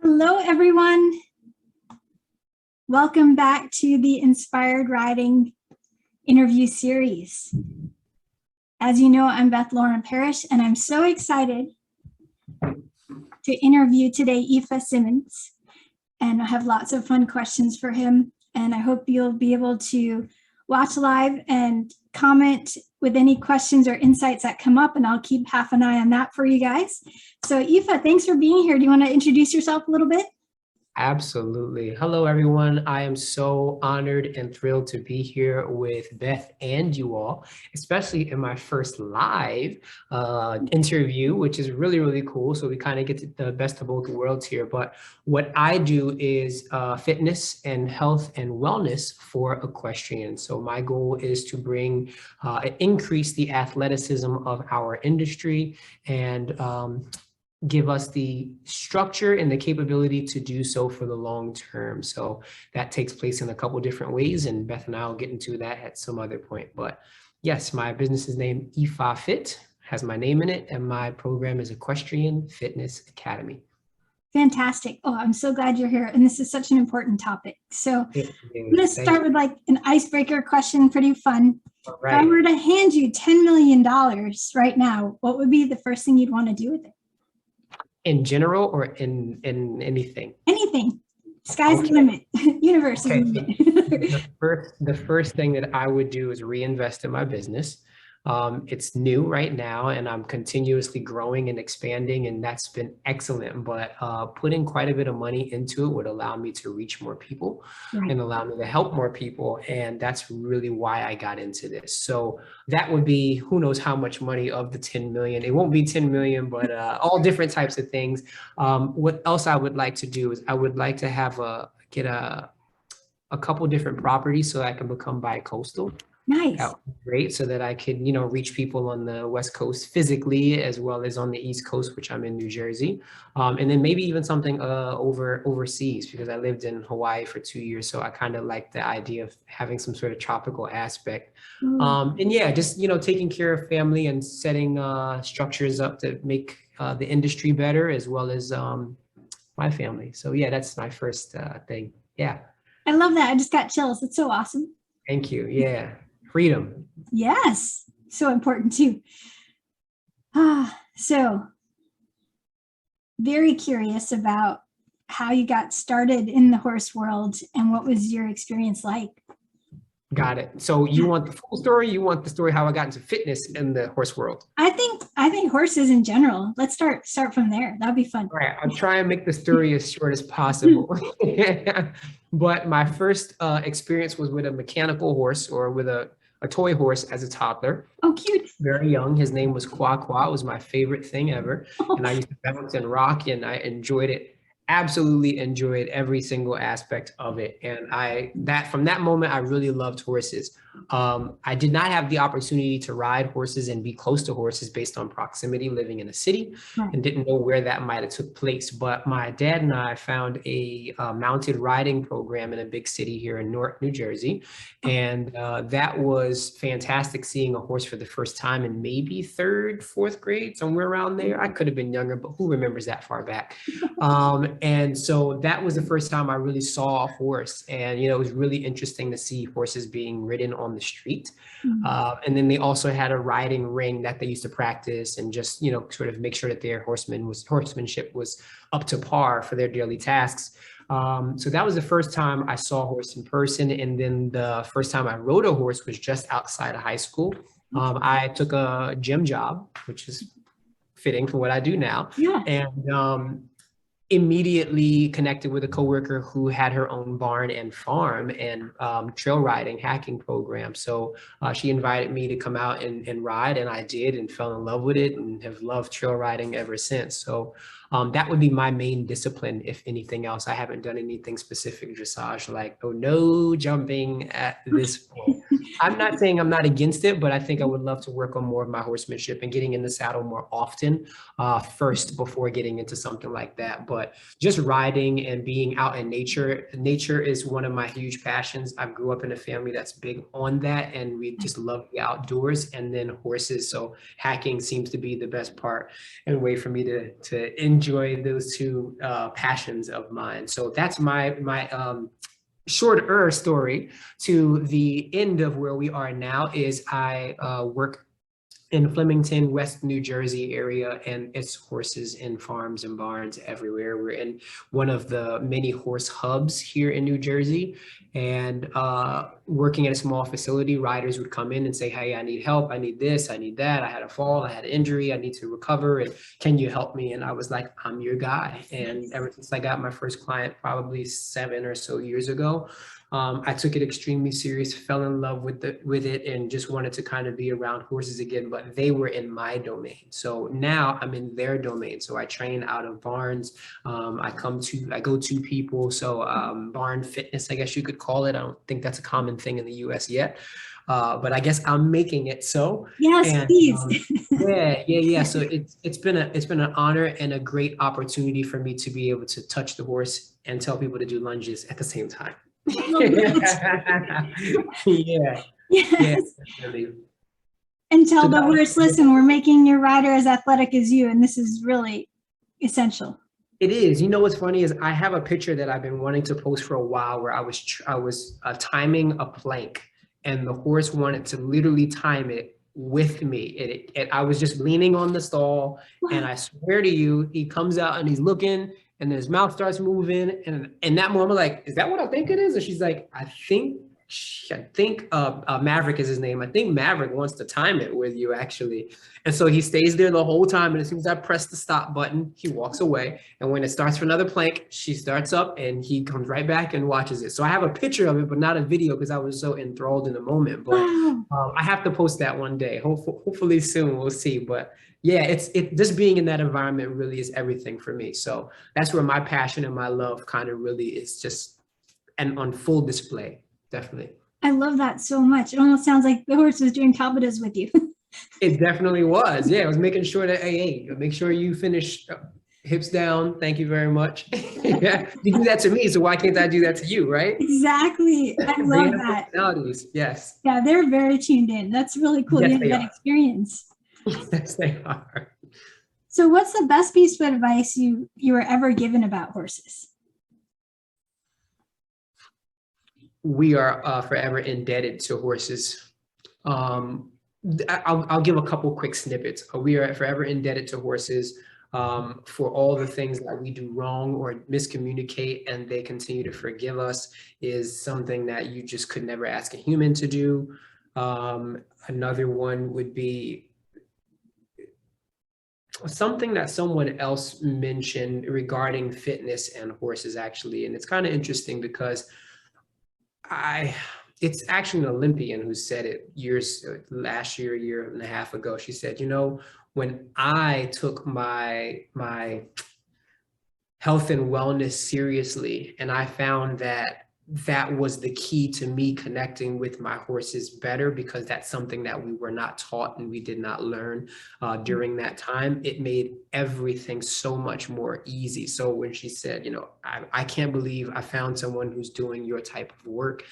Hello, everyone. Welcome back to the Inspired Riding interview series. As you know, I'm Beth Lauren Parrish, and I'm so excited to interview today Ifa Simmonds. And I have lots of fun questions for him. And I hope you'll be able to watch live and comment with any questions or insights that come up, and I'll keep half an eye on that for you guys. So Ifa, thanks for being here. Do you want to introduce yourself a little bit? Absolutely. Hello, everyone. I am so honored and thrilled to be here with Beth and you all, especially in my first live interview, which is really, really cool. So we kind of get the best of both worlds here. But what I do is fitness and health and wellness for equestrians. So my goal is to bring, increase the athleticism of our industry and give us the structure and the capability to do so for the long term. So that takes place in a couple different ways, and Beth and I will get into that at some other point. But yes, my business is named Ifa Fit, has my name in it, and my program is Equestrian Fitness Academy. Fantastic. Oh, I'm so glad you're here. And this is such an important topic. So I'm going to start with like an icebreaker question, pretty fun. Right. If I were to hand you $10 million right now, what would be the first thing you'd want to do with it? In general or in anything? Anything. Sky's the limit. Universe is the limit. The first thing that I would do is reinvest in my business. It's new right now, and I'm continuously growing and expanding, and that's been excellent. But putting quite a bit of money into it would allow me to reach more people and allow me to help more people. And that's really why I got into this. So that would be, who knows how much money of the 10 million. It won't be 10 million, but all different types of things. What else I would like to do is I would like to have get a couple different properties so I can become bi-coastal. Nice. That would be great, so that I could, reach people on the West Coast physically, as well as on the East Coast, which I'm in New Jersey. And then maybe even something overseas, because I lived in Hawaii for 2 years. So I kind of like the idea of having some sort of tropical aspect. And yeah, just, taking care of family and setting structures up to make the industry better, as well as my family. So yeah, that's my first thing. Yeah. I love that. I just got chills. It's so awesome. Thank you. Yeah. Freedom. Yes. So important too. So very curious about how you got started in the horse world and what was your experience like? Got it. So you want the full story? You want the story how I got into fitness in the horse world? I think horses in general. Let's start from there. That'd be fun. All right. I'll try and make the story as short as possible. But my first experience was with a mechanical horse, or with a toy horse as a toddler. Oh, cute. Very young. His name was Qua Qua. It was my favorite thing ever. And I used to bounce and rock, and I enjoyed it. Absolutely enjoyed every single aspect of it. And from that moment, I really loved horses. I did not have the opportunity to ride horses and be close to horses based on proximity, living in a city, and didn't know where that might have took place. But my dad and I found a mounted riding program in a big city here in Newark, New Jersey. And that was fantastic, seeing a horse for the first time in maybe 3rd, 4th grade, somewhere around there. I could have been younger, but who remembers that far back? And so that was the first time I really saw a horse. And, it was really interesting to see horses being ridden on the street. And then they also had a riding ring that they used to practice and just, sort of make sure that their horsemanship was up to par for their daily tasks. So that was the first time I saw a horse in person. And then the first time I rode a horse was just outside of high school. I took a gym job, which is fitting for what I do now. Yeah. And immediately connected with a coworker who had her own barn and farm and trail riding hacking program. So she invited me to come out and ride, and I did, and fell in love with it, and have loved trail riding ever since. So that would be my main discipline. If anything else, I haven't done anything specific dressage, like, oh, no jumping at this point. I'm not saying I'm not against it, but I think I would love to work on more of my horsemanship and getting in the saddle more often first before getting into something like that. But just riding and being out in nature, nature is one of my huge passions. I grew up in a family that's big on that, and we just love the outdoors, and then horses. So hacking seems to be the best part and way for me to enjoy those two passions of mine. So that's my shorter story to the end of where we are now is I work in Flemington, West New Jersey area, and it's horses and farms and barns everywhere. We're in one of the many horse hubs here in New Jersey, and working at a small facility, riders would come in and say, hey, I need help, I need this, I need that, I had a fall, I had an injury, I need to recover, and can you help me? And I was like, I'm your guy. And ever since I got my first client, probably 7 or so years ago, I took it extremely serious, fell in love with it, and just wanted to kind of be around horses again, but they were in my domain. So now I'm in their domain. So I train out of barns. I go to people. So barn fitness, I guess you could call it. I don't think that's a common thing in the US yet. But I guess I'm making it so. Yes, and, please. Yeah. So it's been an honor and a great opportunity for me to be able to touch the horse and tell people to do lunges at the same time. Yeah. Yes. Definitely. And tell So the that was- horse, listen, we're making your rider as athletic as you, and this is really essential. It is. You know what's funny is I have a picture that I've been wanting to post for a while where I was timing a plank, and the horse wanted to literally time it with me. I was just leaning on the stall, and I swear to you, he comes out and he's looking, and then his mouth starts moving, and in that moment, I'm like, is that what I think it is? And she's like, I think Maverick is his name. I think Maverick wants to time it with you, actually. And so he stays there the whole time. And as soon as I press the stop button, he walks away. And when it starts for another plank, she starts up and he comes right back and watches it. So I have a picture of it, but not a video because I was so enthralled in the moment. But I have to post that one day. Hopefully soon, we'll see. But yeah, it just being in that environment really is everything for me. So that's where my passion and my love kind of really is just on full display. Definitely. I love that so much. It almost sounds like the horse was doing capitalism with you. It definitely was. Yeah, I was making sure that, hey, make sure you finish hips down. Thank you very much. Yeah, you do that to me, so why can't I do that to you, right? Exactly. I love that. Yes. Yeah, they're very tuned in. That's really cool. Yes, You have they that are. experience. Yes, they are. So what's the best piece of advice you were ever given about horses? We are forever indebted to horses. I'll give a couple quick snippets. We are forever indebted to horses for all the things that we do wrong or miscommunicate, and they continue to forgive us is something that you just could never ask a human to do. Another one would be something that someone else mentioned regarding fitness and horses, actually, and it's kind of interesting because it's actually an Olympian who said it last year, a year and a half ago. She said, when I took my health and wellness seriously, and I found that was the key to me connecting with my horses better, because that's something that we were not taught and we did not learn during that time. It made everything so much more easy. So when she said, I can't believe I found someone who's doing your type of work.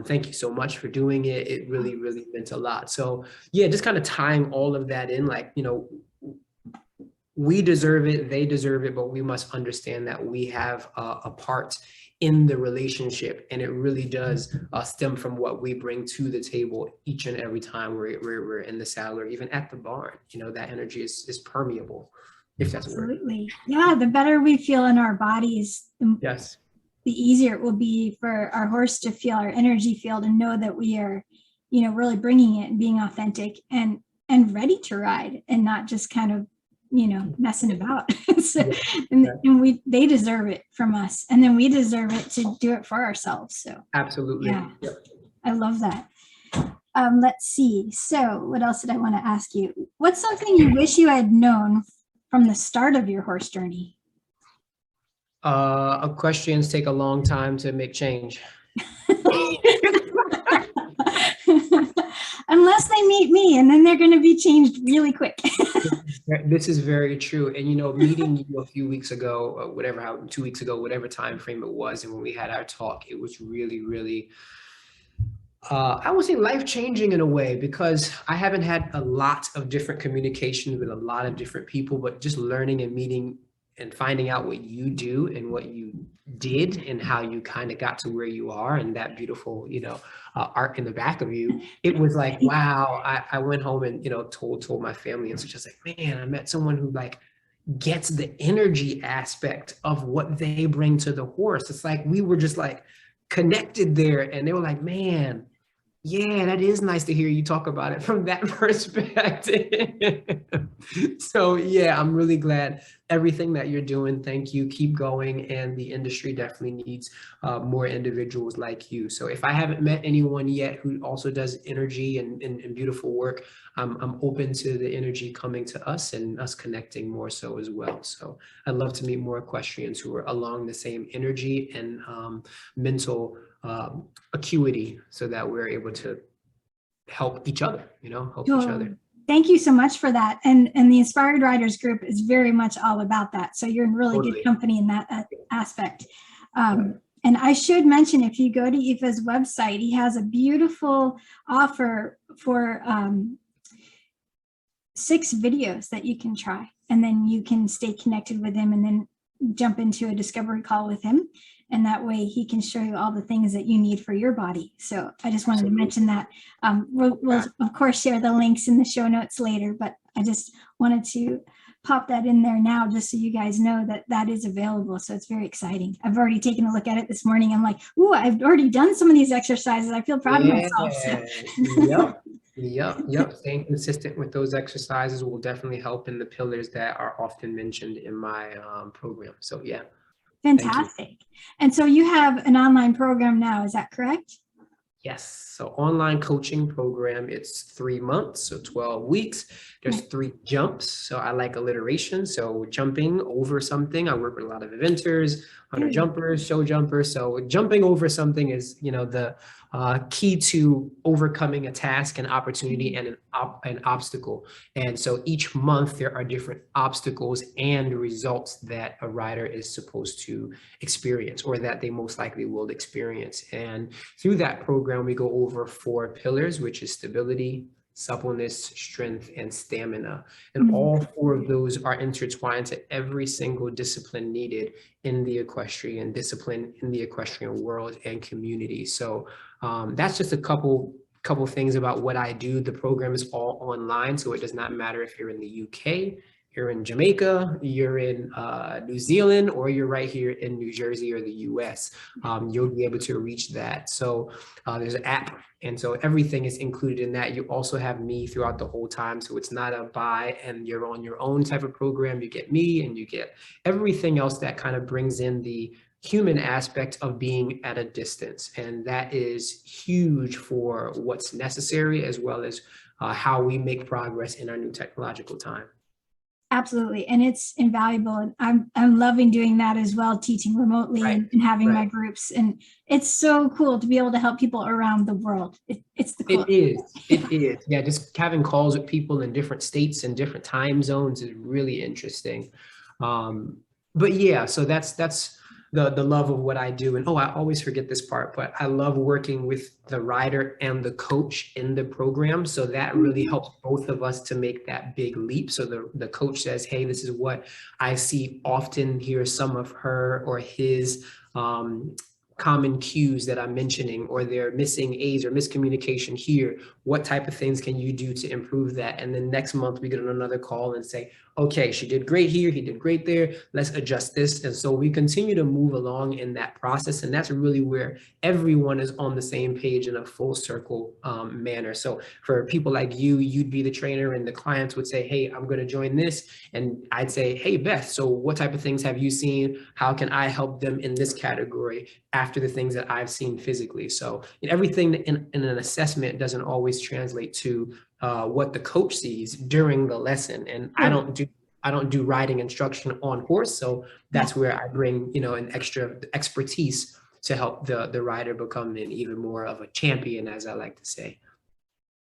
Thank you so much for doing it. It really, really meant a lot. So yeah, just kind of tying all of that in, like, we deserve it, they deserve it, but we must understand that we have a part in the relationship, and it really does stem from what we bring to the table each and every time we're in the saddle or even at the barn. That energy is permeable, if that's a word. Absolutely. Yeah, the better we feel in our bodies, Yes. the easier it will be for our horse to feel our energy field and know that we are, really bringing it and being authentic and ready to ride, and not just kind of messing about. So, and they deserve it from us, and then we deserve it to do it for ourselves. So Absolutely. yeah, Yep. I love that. Let's see. So what else did I want to ask you? What's something you wish you had known from the start of your horse journey? Equestrians take a long time to make change. Yeah. and then they're going to be changed really quick. This is very true. And, meeting you a few weeks ago, whatever, 2 weeks ago, whatever time frame it was, and when we had our talk, it was really, really, I would say life-changing in a way, because I haven't had a lot of different communication with a lot of different people, but just learning and meeting and finding out what you do and what you did and how you kind of got to where you are, and that beautiful, arc in the back of you. It was like, wow. I went home and, told my family, and so just like, man, I met someone who like gets the energy aspect of what they bring to the horse. It's like we were just like connected there, and they were like, man, yeah, that is nice to hear you talk about it from that perspective. So yeah, I'm really glad everything that you're doing. Thank you. Keep going. And the industry definitely needs more individuals like you. So if I haven't met anyone yet who also does energy and beautiful work, I'm open to the energy coming to us and us connecting more so as well. So I'd love to meet more equestrians who are along the same energy and mental acuity, so that we're able to help each other, help each other. Thank you so much for that. And the Inspired Riders group is very much all about that. So you're in really good company in that aspect. And I should mention, if you go to Ifa's website, he has a beautiful offer for 6 videos that you can try, and then you can stay connected with him and then jump into a discovery call with him. And that way he can show you all the things that you need for your body. So I just wanted to mention that. We'll of course share the links in the show notes later, but I just wanted to pop that in there now, just so you guys know that that is available. So it's very exciting. I've already taken a look at it this morning. I'm like, ooh, I've already done some of these exercises. I feel proud of myself. So. Yep. Staying consistent with those exercises will definitely help in the pillars that are often mentioned in my program. So yeah. Fantastic. And so you have an online program now, is that correct? Yes. So online coaching program, it's 3 months, so 12 weeks. There's 3 jumps. So I like alliteration. So jumping over something. I work with a lot of eventers, hunter jumpers, show jumpers. So jumping over something is, the key to overcoming a task, an opportunity, and an obstacle. And so each month there are different obstacles and results that a rider is supposed to experience, or that they most likely will experience. And through that program, we go over 4 pillars, which is stability, suppleness, strength, and stamina. And all 4 of those are intertwined to every single discipline needed in the equestrian discipline, in the equestrian world and community. So that's just a couple things about what I do. The program is all online, so it does not matter if you're in the UK, you're in Jamaica, you're in New Zealand, or you're right here in New Jersey or the US. You'll be able to reach that. So there's an app, and so everything is included in that. You also have me throughout the whole time, so it's not a buy and you're on your own type of program. You get me and you get everything else that kind of brings in the human aspect of being at a distance. And that is huge for what's necessary, as well as how we make progress in our new technological time. Absolutely. And it's invaluable. And I'm loving doing that as well, teaching remotely and having my groups. And it's so cool to be able to help people around the world. It's the coolest. It is. Yeah, just having calls with people in different states and different time zones is really interesting. But yeah, so that's the love of what I do. And I always forget this part, but I love working with the rider and the coach in the program. So that really helps both of us to make that big leap. So the coach says, hey, this is what I see often. Here's some of her or his common cues that I'm mentioning, or they're missing A's or miscommunication here. What type of things can you do to improve that? And then next month we get on another call and say, okay, she did great here, he did great there, let's adjust this. And so we continue to move along in that process. And that's really where everyone is on the same page in a full circle manner. So for people like you, you'd be the trainer and the clients would say, hey, I'm going to join this. And I'd say, hey, Beth, so what type of things have you seen? How can I help them in this category after the things that I've seen physically? So everything in an assessment doesn't always translate to what the coach sees during the lesson. And I don't do riding instruction on horse. So that's where I bring, an extra expertise to help the rider become an even more of a champion, as I like to say.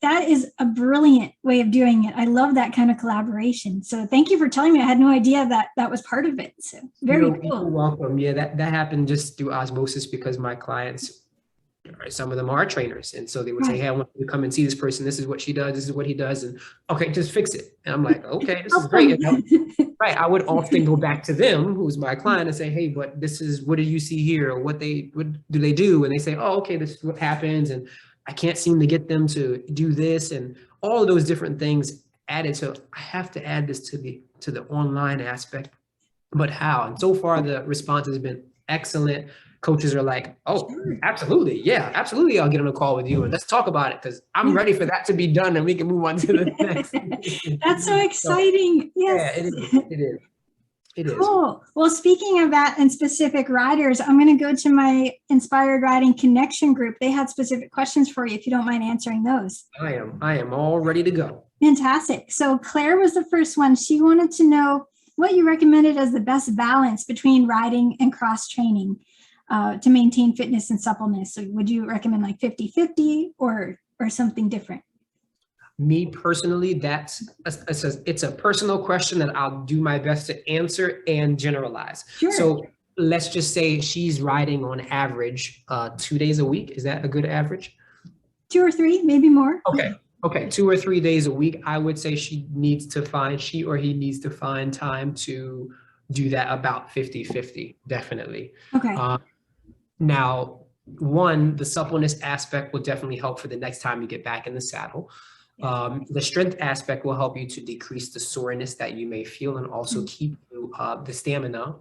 that is a brilliant way of doing it. I love that kind of collaboration. So thank you for telling me. I had no idea that that was part of it. So very You're cool. welcome. Yeah, that happened just through osmosis because my clients, some of them are trainers. And so they would say, hey, I want you to come and see this person. This is what she does. This is what he does. And okay, just fix it. And I'm like, okay, this is great. Right. I would often go back to them, who's my client, and say, hey, but this is, what do you see here? Or what do they do? And they say, oh, okay, this is what happens. And I can't seem to get them to do this. And all of those different things added. So I have to add this to the online aspect, but how? And so far the response has been excellent. Coaches are like, oh, absolutely. Yeah, absolutely. I'll get on a call with you and let's talk about it because I'm ready for that to be done and we can move on to the next. That's so exciting. So, yes. Yeah, it is. It is. Cool. Well, speaking of that and specific riders, I'm going to go to my Inspired Riding Connection group. They had specific questions for you if you don't mind answering those. I am all ready to go. Fantastic. So Claire was the first one. She wanted to know what you recommended as the best balance between riding and cross training to maintain fitness and suppleness. So would you recommend like 50-50 or something different? Me personally, it's a personal question that I'll do my best to answer and generalize. Sure. So let's just say she's riding on average 2 days a week. Is that a good average? 2 or 3, maybe more. Okay, 2 or 3 days a week. I would say she or he needs to find time to do that about 50-50, definitely. Okay. Now, the suppleness aspect will definitely help for the next time you get back in the saddle. The strength aspect will help you to decrease the soreness that you may feel and also keep you, the stamina,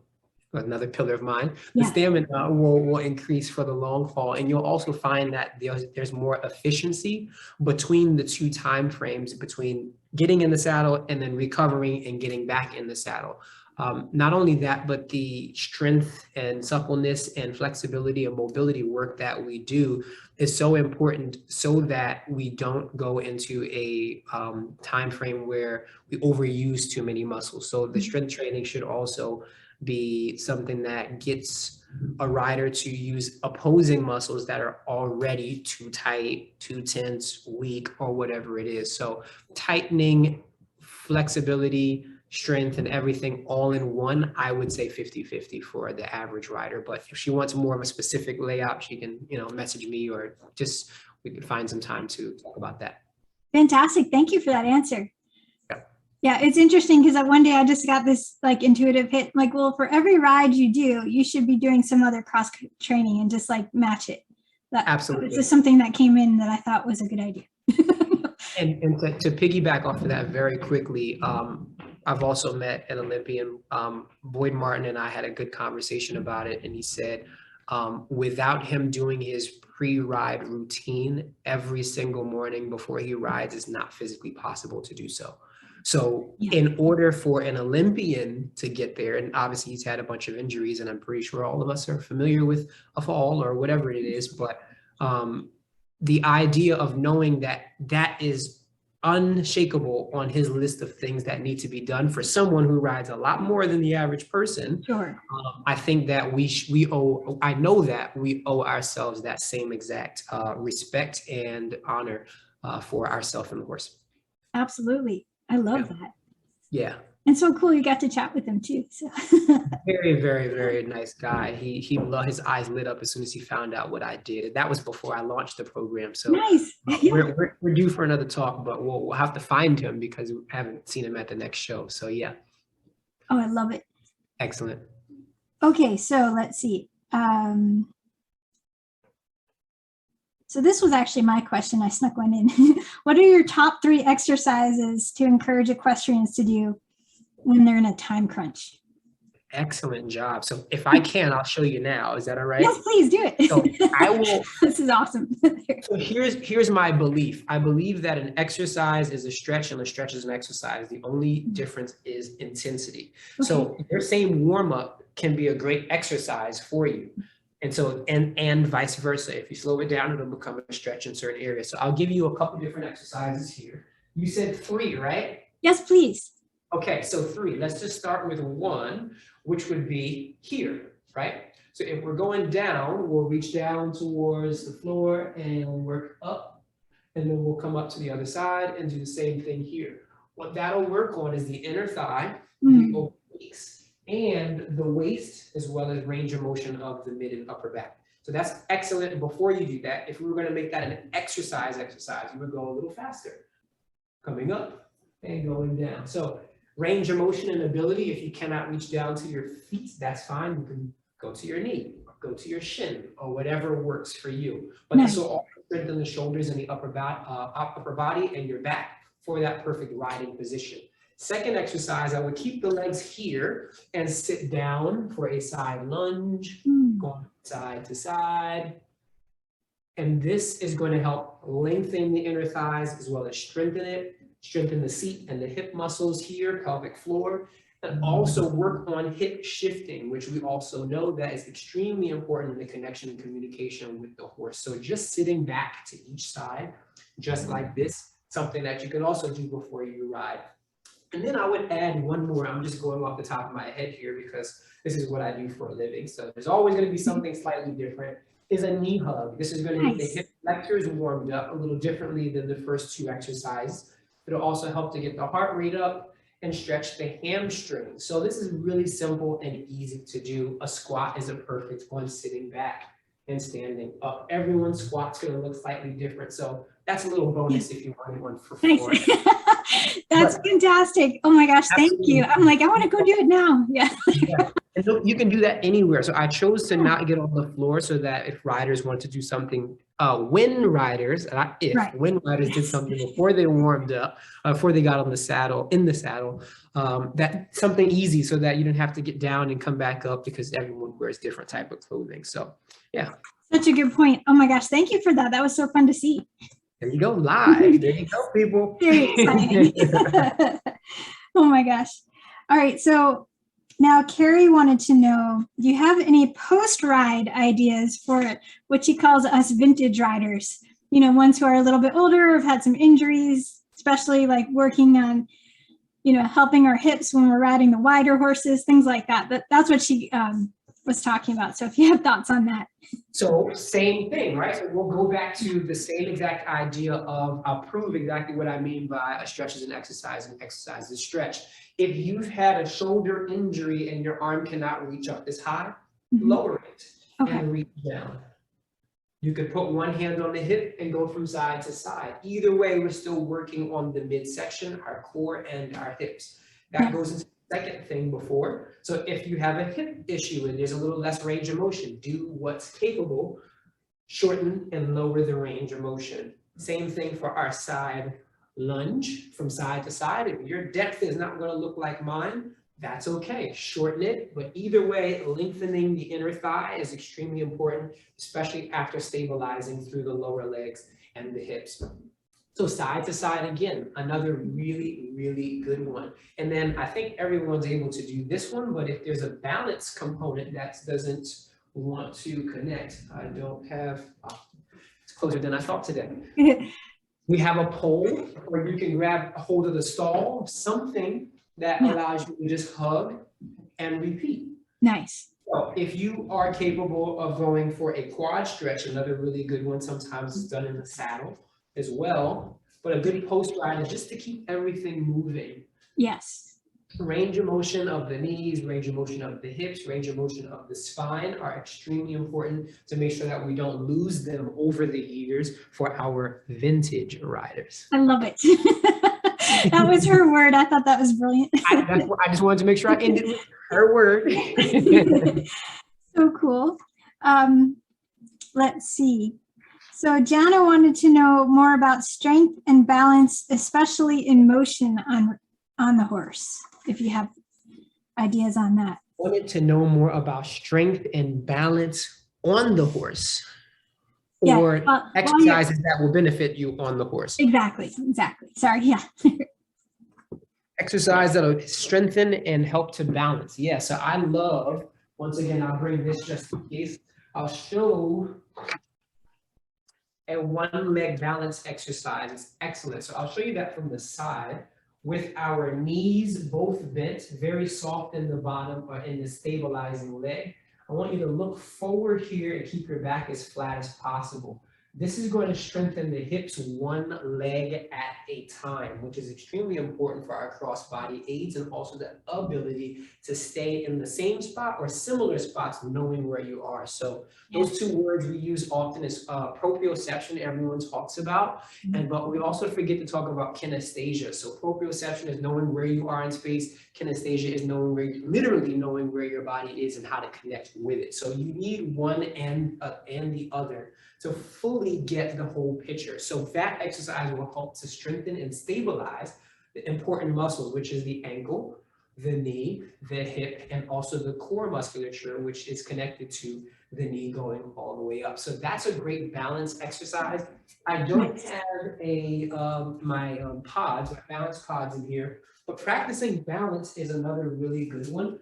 another pillar of mine, the stamina will increase for the long haul. And you'll also find that there's more efficiency between the two time frames between getting in the saddle and then recovering and getting back in the saddle. Not only that, but the strength and suppleness and flexibility and mobility work that we do is so important so that we don't go into a time frame where we overuse too many muscles. So the strength training should also be something that gets a rider to use opposing muscles that are already too tight, too tense, weak, or whatever it is. So tightening, flexibility, strength, and everything all in one, I would say 50-50 for the average rider. But if she wants more of a specific layout, she can, message me or just we can find some time to talk about that. Fantastic. Thank you for that answer. Yeah, it's interesting because one day I just got this like intuitive hit, like, well, for every ride you do, you should be doing some other cross training and just like match it. Absolutely. It's just something that came in that I thought was a good idea. And to piggyback off of that very quickly, I've also met an Olympian, Boyd Martin, and I had a good conversation about it. And he said, without him doing his pre-ride routine every single morning before he rides, it's not physically possible to do so. So in order for an Olympian to get there, and obviously he's had a bunch of injuries, and I'm pretty sure all of us are familiar with a fall or whatever it is, but the idea of knowing that is unshakable on his list of things that need to be done for someone who rides a lot more than the average person. Sure. I think that I know that we owe ourselves that same exact respect and honor for ourselves and the horse. Absolutely. I love that. Yeah. And so cool you got to chat with him too. So. Very, very, very nice guy. His eyes lit up as soon as he found out what I did. That was before I launched the program. So nice. We're due for another talk, but we'll have to find him because we haven't seen him at the next show. So yeah. Oh, I love it. Excellent. Okay, so let's see. So this was actually my question. I snuck one in. What are your top 3 exercises to encourage equestrians to do when they're in a time crunch? Excellent job. So if I can, I'll show you now. Is that all right? Yes, please do it. So I will. This is awesome. So here's my belief. I believe that an exercise is a stretch and a stretch is an exercise. The only difference is intensity. Okay. So your same warm up can be a great exercise for you. And so, and vice versa. If you slow it down, it'll become a stretch in certain areas. So I'll give you a couple different exercises here. You said 3, right? Yes, please. Okay, so 3. Let's just start with 1, which would be here, right? So if we're going down, we'll reach down towards the floor and work up and then we'll come up to the other side and do the same thing here. What that'll work on is the inner thigh, the obliques, and the waist, as well as range of motion of the mid and upper back. So that's excellent. And before you do that, if we were going to make that an exercise, you would go a little faster, coming up and going down. So range of motion and ability, if you cannot reach down to your feet, that's fine. You can go to your knee, go to your shin, or whatever works for you. But this will also strengthen the shoulders and the upper body and your back for that perfect riding position. Second exercise, I would keep the legs here and sit down for a side lunge, going side to side. And this is going to help lengthen the inner thighs as well as strengthen it, strengthen the seat and the hip muscles here, pelvic floor, and also work on hip shifting, which we also know that is extremely important in the connection and communication with the horse. So just sitting back to each side, just like this, something that you can also do before you ride. And then I would add one more. I'm just going off the top of my head here because this is what I do for a living. So there's always going to be something slightly different, is a knee hug. This is going to get the hip flexors warmed up a little differently than the first two exercises. It'll also help to get the heart rate up and stretch the hamstring. So this is really simple and easy to do. A squat is a perfect one, sitting back and standing up. Everyone's squat's going to look slightly different. So that's a little bonus if you want one for four. That's fantastic. Oh my gosh, thank you. I'm like, I want to go do it now. Yeah. And so you can do that anywhere. So I chose to not get on the floor so that if riders want to do something, when riders did something before they warmed up, before they got on the saddle, that's something easy so that you don't have to get down and come back up because everyone wears different type of clothing. So yeah. Such a good point. Oh my gosh, thank you for that. That was so fun to see. There you go, live. There you go, people. Very exciting. Oh my gosh. All right, so now Carrie wanted to know, do you have any post-ride ideas for what she calls us vintage riders? You know, ones who are a little bit older, have had some injuries, especially like working on, you know, helping our hips when we're riding the wider horses, things like that. But that's what she was talking about. So if you have thoughts on that. So same thing, right? So we'll go back to the same exact idea of, I'll prove exactly what I mean by a stretch is an exercise and exercise is a stretch. If you've had a shoulder injury and your arm cannot reach up this high, lower it and reach down. You could put one hand on the hip and go from side to side. Either way, we're still working on the midsection, our core and our hips. That goes into the second thing before. So if you have a hip issue and there's a little less range of motion, do what's capable, shorten and lower the range of motion. Same thing for our side lunge from side to side. If your depth is not going to look like mine, that's okay. Shorten it. But either way, lengthening the inner thigh is extremely important, especially after stabilizing through the lower legs and the hips. So side to side again, another really, really good one. And then I think everyone's able to do this one, but if there's a balance component that doesn't want to connect, I don't have, it's closer than I thought today. We have a pole where you can grab a hold of the stall, something that allows you to just hug and repeat. Nice. So if you are capable of going for a quad stretch, another really good one, sometimes it's done in the saddle as well, but a good post ride is just to keep everything moving. Yes. Range of motion of the knees, range of motion of the hips, range of motion of the spine are extremely important to make sure that we don't lose them over the years for our vintage riders. I love it. That was her word. I thought that was brilliant. I just wanted to make sure I ended with her word. So cool. Let's see. So Jana wanted to know more about strength and balance, especially in motion on the horse, if you have ideas on that. Wanted to know more about strength and balance on the horse, or exercises that will benefit you on the horse. Exactly. Sorry, yeah. Exercise that'll strengthen and help to balance. Yeah, so I love, once again, I'll bring this just in case. I'll show a one leg balance exercise. It's excellent. So I'll show you that from the side with our knees both bent, very soft in the bottom or in the stabilizing leg. I want you to look forward here and keep your back as flat as possible. This is going to strengthen the hips one leg at a time, which is extremely important for our cross-body aids and also the ability to stay in the same spot or similar spots, knowing where you are. So those two words we use often is proprioception, everyone talks about, but we also forget to talk about kinesthesia. So proprioception is knowing where you are in space. Kinesthesia is knowing where literally knowing where your body is and how to connect with it. So you need one and the other to fully get the whole picture. So that exercise will help to strengthen and stabilize the important muscles, which is the ankle, the knee, the hip, and also the core musculature, which is connected to the knee going all the way up. So that's a great balance exercise. I don't have my pods, my balance pods in here, but practicing balance is another really good one.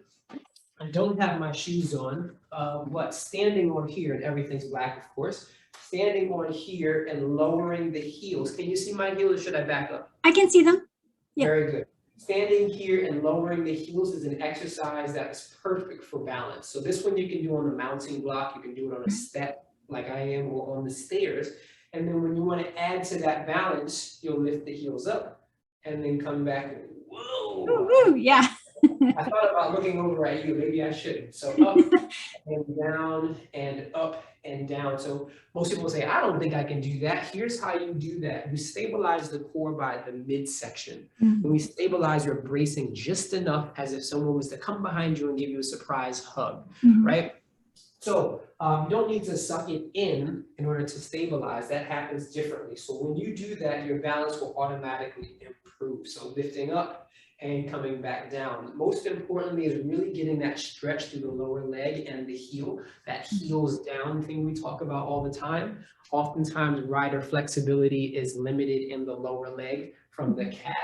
I don't have my shoes on, but standing on here, and everything's black, of course, standing on here and lowering the heels. Can you see my heels or should I back up? I can see them. Yeah. Very good. Standing here and lowering the heels is an exercise that is perfect for balance. So this one you can do on the mounting block, you can do it on a step like I am or on the stairs. And then when you want to add to that balance, you'll lift the heels up and then come back and whoa. Woo-hoo, yeah. I thought about looking over at you, maybe I shouldn't. So up and down and up and down. So most people say, I don't think I can do that. Here's how you do that. You stabilize the core by the midsection. When we stabilize, you're bracing just enough as if someone was to come behind you and give you a surprise hug, right? So you don't need to suck it in order to stabilize. That happens differently. So when you do that, your balance will automatically improve. So lifting up and coming back down. Most importantly is really getting that stretch through the lower leg and the heel, that heels down thing we talk about all the time. Oftentimes rider flexibility is limited in the lower leg from the calf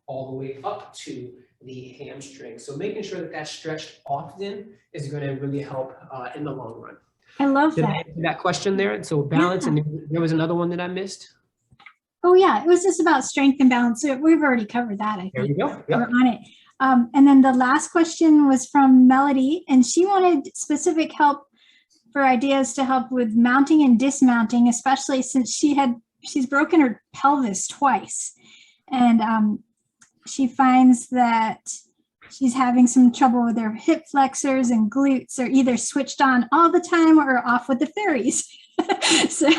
all the way up to the hamstring. So making sure that that's stretched often is going to really help in the long run. I love Did that. I answer that question there? So balance, and there was another one that I missed. Oh yeah, it was just about strength and balance. So we've already covered that, I think. There you go. Yep. We're on it. And then the last question was from Melody, and she wanted specific help for ideas to help with mounting and dismounting, especially since she's broken her pelvis twice. And she finds that she's having some trouble with her hip flexors and glutes are either switched on all the time or off with the fairies. So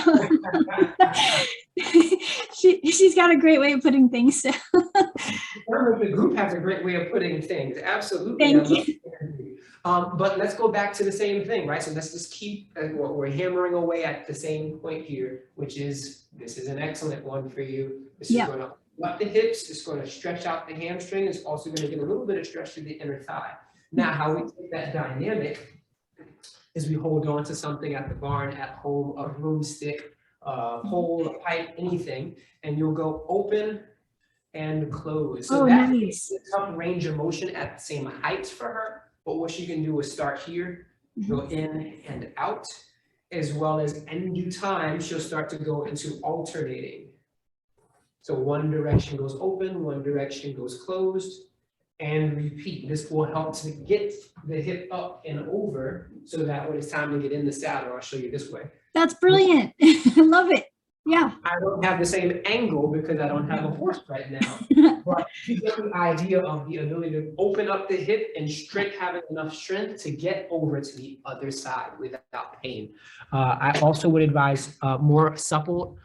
she's got a great way of putting things. So. The group has a great way of putting things. Absolutely. Thank you. But let's go back to the same thing, right? So let's just keep, we're hammering away at the same point here, which is, this is an excellent one for you. This is going to let the hips, it's going to stretch out the hamstring. It's also going to get a little bit of stretch through the inner thigh. Now, how we take that dynamic is we hold on to something at the barn, at home, a broomstick, a pole, a pipe, anything, and you'll go open and close. So that is a tough range of motion at the same height for her, but what she can do is start here, go in and out, as well as in due time, she'll start to go into alternating. So one direction goes open, one direction goes closed, and repeat. This will help to get the hip up and over so that when it's time to get in the saddle, I'll show you this way. That's brilliant. I love it. Yeah. I don't have the same angle because I don't have a horse right now, but you get the idea of the ability to open up the hip and having enough strength to get over to the other side without pain. I also would advise more supple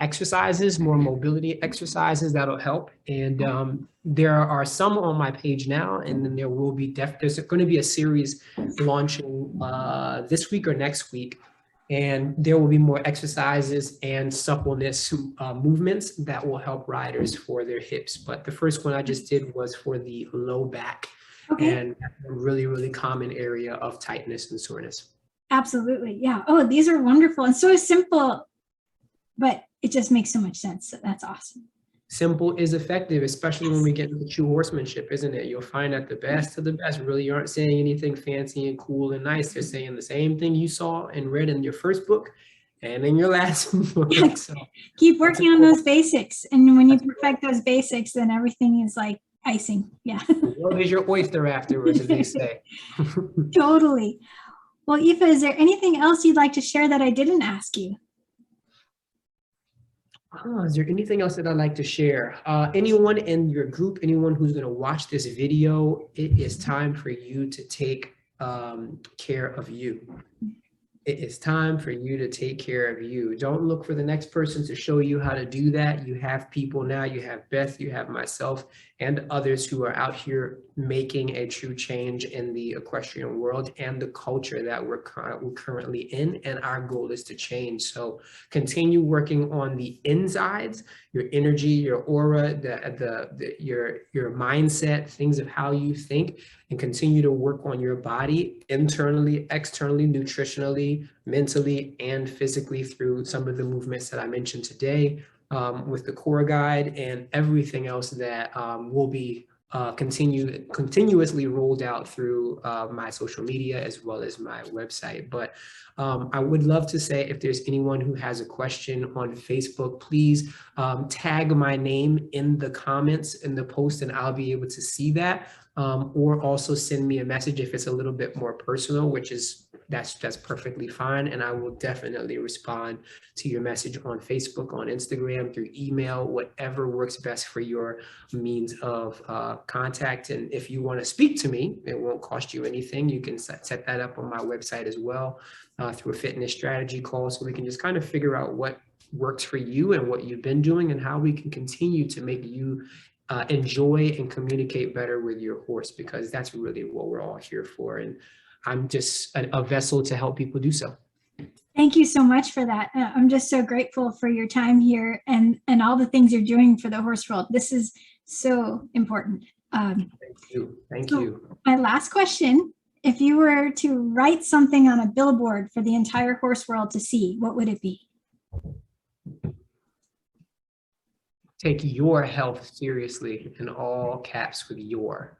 exercises, more mobility exercises that'll help. And there are some on my page now, and then there will be there's going to be a series launching this week or next week. And there will be more exercises and suppleness movements that will help riders for their hips. But the first one I just did was for the low back, and a really, really common area of tightness and soreness. Absolutely. Yeah. Oh, these are wonderful and so simple, but it just makes so much sense. So that's awesome. Simple is effective, especially when we get into true horsemanship, isn't it? You'll find that the best of the best really aren't saying anything fancy and cool and nice. They're saying the same thing you saw and read in your first book and in your last book. So, keep working on those basics. And when you perfect those basics, then everything is like icing. Yeah. What is your oyster afterwards, as they say? Totally. Well, Ifa, is there anything else you'd like to share that I didn't ask you? Is there anything else that I'd like to share? Anyone in your group, anyone who's going to watch this video, it is time for you to take care of you. It is time for you to take care of you. Don't look for the next person to show you how to do that. You have people now. You have Beth, you have myself, and others who are out here making a true change in the equestrian world and the culture that we're currently in. And our goal is to change. So continue working on the insides, your energy, your aura, your mindset, things of how you think, and continue to work on your body internally, externally, nutritionally, mentally, and physically through some of the movements that I mentioned today, with the core guide and everything else that will be continuously rolled out through my social media as well as my website. But I would love to say, if there's anyone who has a question on Facebook, please tag my name in the comments in the post and I'll be able to see that. Or also send me a message if it's a little bit more personal, which is that's perfectly fine. And I will definitely respond to your message on Facebook, on Instagram, through email, whatever works best for your means of contact. And if you want to speak to me, it won't cost you anything. You can set that up on my website as well, through a fitness strategy call, so we can just kind of figure out what works for you and what you've been doing and how we can continue to make you enjoy and communicate better with your horse, because that's really what we're all here for. And I'm just a vessel to help people do so. Thank you so much for that. I'm just so grateful for your time here and all the things you're doing for the horse world. This is so important. Thank you. Thank you. My last question, if you were to write something on a billboard for the entire horse world to see, what would it be? Take your health seriously, in all caps with your.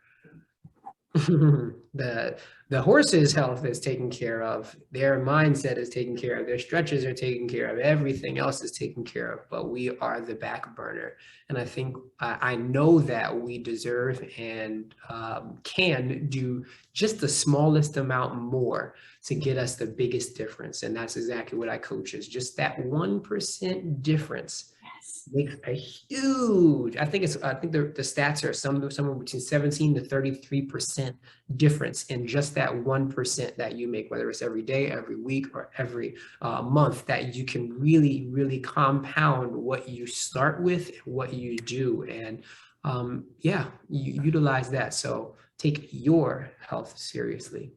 The horse's health is taken care of, their mindset is taken care of, their stretches are taken care of, everything else is taken care of, but we are the back burner. And I think I know that we deserve and can do just the smallest amount more to get us the biggest difference. And that's exactly what I coach, is just that 1% difference. Makes a huge, I think the stats are somewhere between 17 to 33% difference in just that 1% that you make, whether it's every day, every week, or every month, that you can really compound what you start with and what you do. And yeah, you utilize that. So take your health seriously.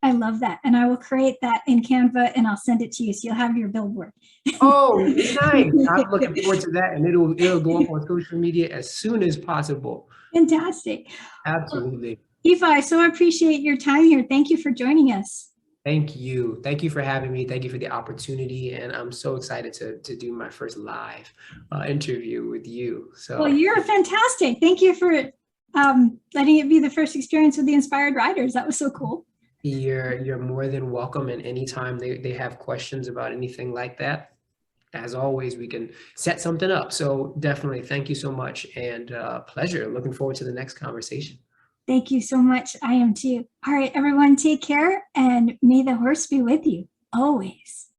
I love that. And I will create that in Canva and I'll send it to you, so you'll have your billboard. Oh, nice. I'm looking forward to that. And it'll go up on social media as soon as possible. Fantastic. Absolutely. Ifa, I so appreciate your time here. Thank you for joining us. Thank you. Thank you for having me. Thank you for the opportunity. And I'm so excited to do my first live interview with you. So, well, you're fantastic. Thank you for letting it be the first experience with the Inspired Riders. That was so cool. You're more than welcome. And anytime they have questions about anything like that, as always, we can set something up. So definitely, thank you so much, and pleasure. Looking forward to the next conversation. Thank you so much. I am too. All right, everyone, take care, and may the horse be with you always.